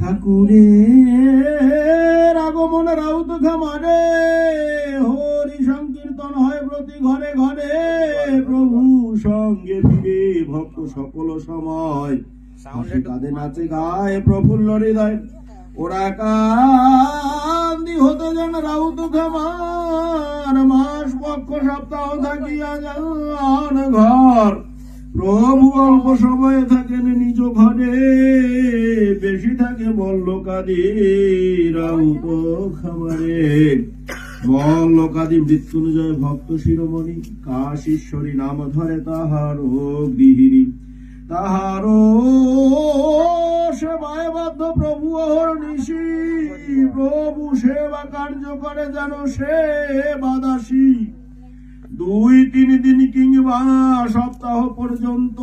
ঠাকুরের আগমন রাউত খামারে হরি সংকীর্তন হয় প্রতি ঘরে ঘরে, প্রভু সঙ্গে ফিরে ভক্ত সকল সময় হাসি কাঁদে নাচে গায় প্রফুল্ল হৃদয়। ওরা কান্দি হতে যেন রাউত খামার, মাস পক্ষ সপ্তাহ থাকিয়া যান ঘর, প্রভু অল্প সময়ে থাকেন নিজ ঘরে, বেশি থাকে মল্লকাদি রাউত খামারে। মল্লকাদি মৃত্যুঞ্জয় ভক্ত শিরোমণি, কাশীশ্বরী নাম ধরে তাহারও গৃহিণী, তাহারও সেবায় বাধ্য প্রভু অহর্নিশি, প্রভু সেবা কার্য করে যেন সেবা দাসী। 2-3 দিন কিংবা সপ্তাহ পর্যন্ত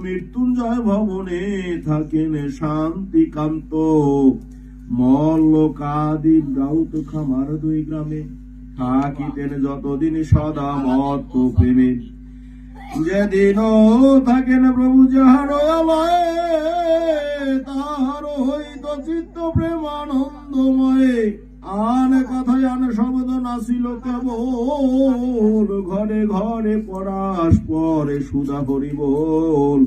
মৃত্যুঞ্জয় ভবনে থাকেন শান্তিকান্ত। মল্লকাদির রাউত খামার 2 গ্রামে থাকিতেন যতদিন সদা মত প্রেমে। যেদিন থাকেন প্রভু যাহার আলয়ে, তাহার হইত চিত্ত প্রেমানন্দময়ে। আন কথায় আন শব্দ নাছিল কেবল, ঘরে ঘরে পরস্পরে সুধা হরিবোল।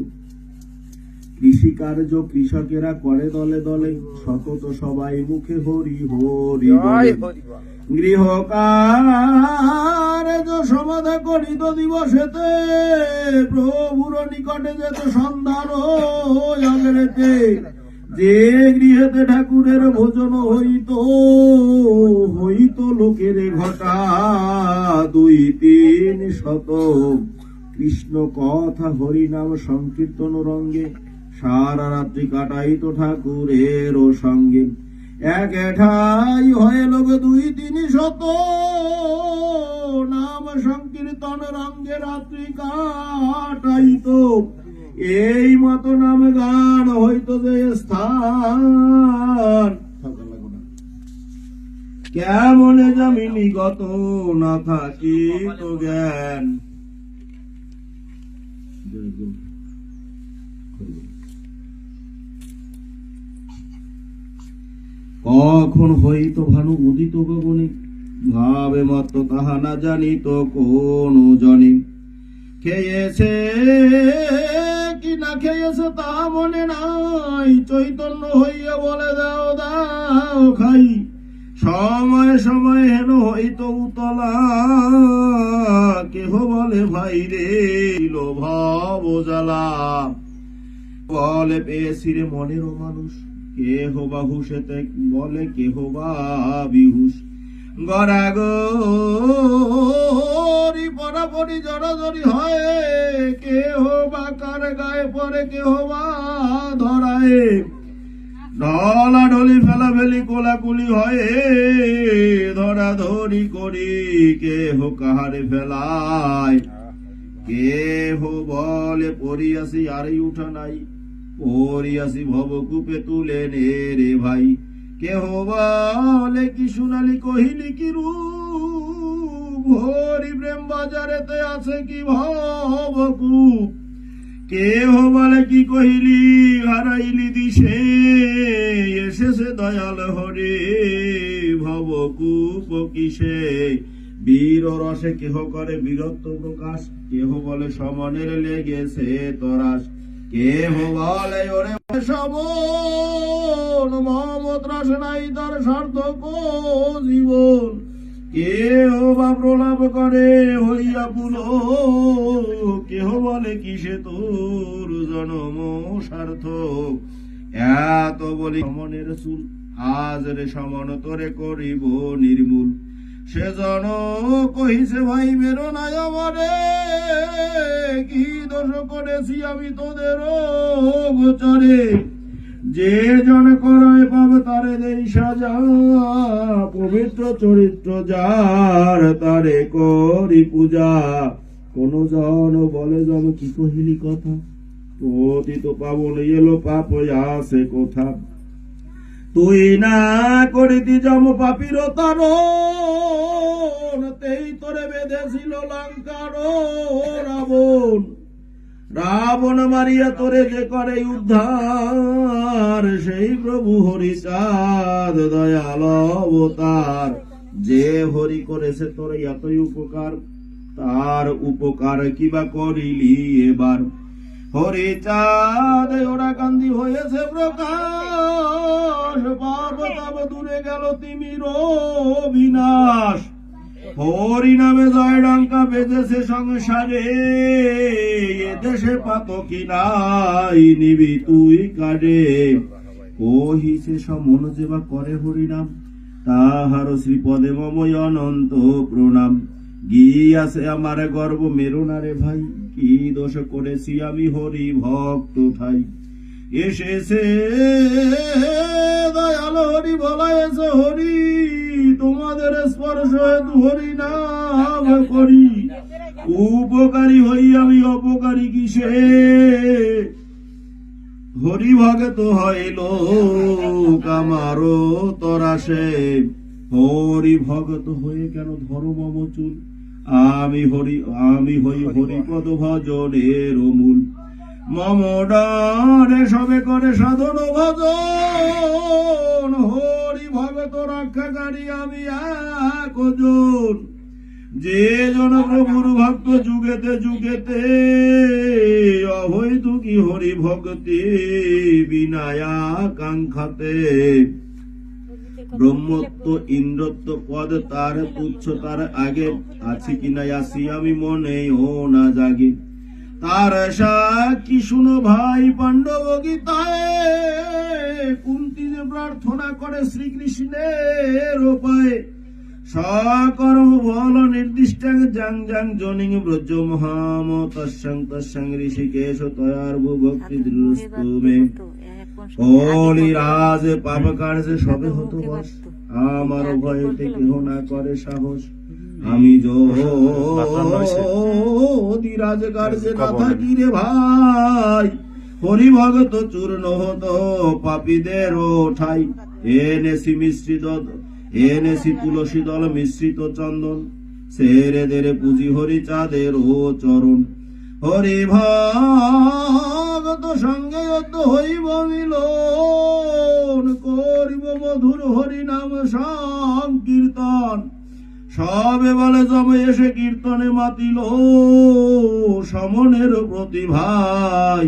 কৃষিকার্য কৃষকেরা করে দলে দলে, সতত সবাই মুখে হরি হরি বলে। গৃহকার্য সমাধা করিত দিবসেতে, প্রভুর নিকটে যেত সন্ধ্যার আগেতে। যে গৃহেতে ঠাকুরের ভোজন হইত, হইত লোকের ঘটা 2-3 শত। কৃষ্ণ কথা হরিনাম সংকীর্তন রঙ্গে, সারা রাত্রি কাটাইত ঠাকুরের সঙ্গে। এক ঠাই হয়ে লোক 2-3 শত, নাম সংকীর্তন রঙ্গে রাত্রি কাটাইত। এই মতো নাম গান হইতো যে স্থান, কেমনে জামিনি গত না থাকি তো জ্ঞান। কখন হইতো ভানু উদিত গগনে, ভাবে মাত্র তাহা না জানিত কোন জনে। খেয়েছে কি না খেয়েছে তা মনে নাই, চৈতন্য হইয়া বলে দাও দাও খাই। সময় সময় হেন হইতো উতলা, কেহ বলে ভাই রে ভাব জ্বালা। বলে পেয়েছি রে মনেরও মানুষ, কেহ বা হুশেতে বলে কেহ বা বিহুষ। গড়াগড়ি পরাপরি জড়াজড়ি হয়, কেহ বা কার গায়ে পরে কেহ বা ধরায়। ঢলা ঢলি ফেলা ফেলি কোলাকুলি হয়, ধরা ধরি করি কেহ কাহারে ফেলায়। কেহ বলে পড়িয়াছি আরই উঠা নাই, পড়িয়াছি ভবকূপে তুলে নে রে ভাই। কেহ বলে কি শুনালি কহিলি কি রূপ, হরি প্রেম বাজারেতে আছে কি ভবকূপ। কেহ বলে কি কহিলি হারাইলি দিশে, এসেছে দয়াল হরে ভবকূপ কিসে। বীর রসে কেহ করে বীরত্ব প্রকাশ, কেহ বলে সমনের লেগেছে তরাস। কেহ বলে ওরে শ্রবণ, মমত রস নাই তার সার্থক জীবন। কেহ বা প্রলাপ করে হইয়া পুল, কেহ বলে কিসে তোর জনম সার্থক। এত বলি সমনের চুল, আজ রে সমন তোরে করিব নির্মূল। সেজন কহিছে ভাই বেরো নাই আমারে, কি দোষ করেছি আমি তোদের গোচরে। যে জন করায় পাবে তারে দেই সাজা, পবিত্র চরিত্র যার তারে করি পূজা। কোন জন বলে জন কি কহিলি কথা, পতিত পাবন এলো পাপ আসে কোথা। তুই না করিতি জম পাপির তারণ, তেই তোরে বেঁধেছিল লঙ্কার রাবণ। রাবণ মারিয়া তোরে যে করে উদ্ধার, আমার সেই প্রভু হরিচাঁদ দয়াল অবতার, যে হরি করেছে তোর এতই উপকার, তার উপকার কিবা করিলি এবার। হরিচাঁদ ওরা কান্দি হয়েছে প্রকাশ, পাপ তাপ দূরে গেল তিমির বিনাশ। হরি নামে জয় ডঙ্কা বেজেছে সংসারে, এ দেশে পাতকি নাই নিবি তুই কাজে। কহিছে সমন যেবা করে হরিনাম, তাহার শ্রীপদে মময় অনন্ত প্রণাম। গিয়াছে আমার গর্ব মেরো না রে ভাই, কি দোষ করেছি আমি হরি ভক্ত ঠাই। এসেছে দয়াল হরি বলায়েছে হরি, তোমাদের স্পর্শ হেতু হরি নাম করি। উপকারী হই আমি অপকারী কিসে, হরি ভগত হইল কামারো তরাসে। হরি ভগত হয়ে কেন ধরো মম চুল, আমি হই হরিপদ ভজনের মূল। মম ডারে সবে করে সাধন ভজন, হরি ভগত রক্ষাকারী আমি একজন। যে জন প্রভুর ভক্ত যুগেতে যুগেতে, অভয় দুঃখী হরি ভক্তি বিনায়া কাঙ্ক্ষাতে। ব্রহ্মত্ব ইন্দ্রত্ব পদ তার তুচ্ছ তার আগে, আছি কিনা আসি আমি মনে ও না জাগে। তার সাক্ষী শুনো ভাই পাণ্ডব গীতায়, কুন্তি যে প্রার্থনা করে শ্রীকৃষ্ণের উপায়। সকর্ম বল নির্দিষ্টাং জাং জাং জনিং ব্রজ মহাম, তস্যাং তস্যাং ঋষিকেশ তয়ার ভক্তি দৃষ্টুমে। কলিরাজ পাপ কার্যে সবে হতো বস, আমার ভয়তে কেহ না করে সাহস। আমি যদি রাজ কার্যে না থাকি রে ভাই, হরি ভগত চূর্ণ হতো পাপীদের ঠাই। এনেছি তুলসী দল মিশ্রিত চন্দন, সেরে দেরে পুঁজি হরি চাঁদের ও চরণ। হরি ভগত সঙ্গে হইব মিলন, করিব মধুর হরি নাম সংকীর্তন। সবে বলে জমে এসে কীর্তনে মাতিল সমনের প্রতিভাই।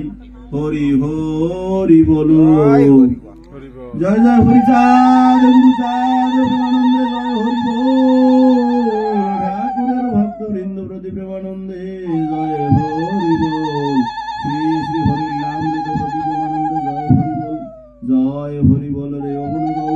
হরি হরি বলো, জয় জয় হরিচাঁদ গুরুচাঁদ প্রেমানন্দে, জয় হরি বল। ঠাকুরের ভক্ত বৃন্দ প্রতি প্রেমানন্দে, জয় হরি বল। শ্রী শ্রী হরির নাম প্রতি প্রেমানন্দে, জয় হরি বল, জয় হরি বল রে অগুণ।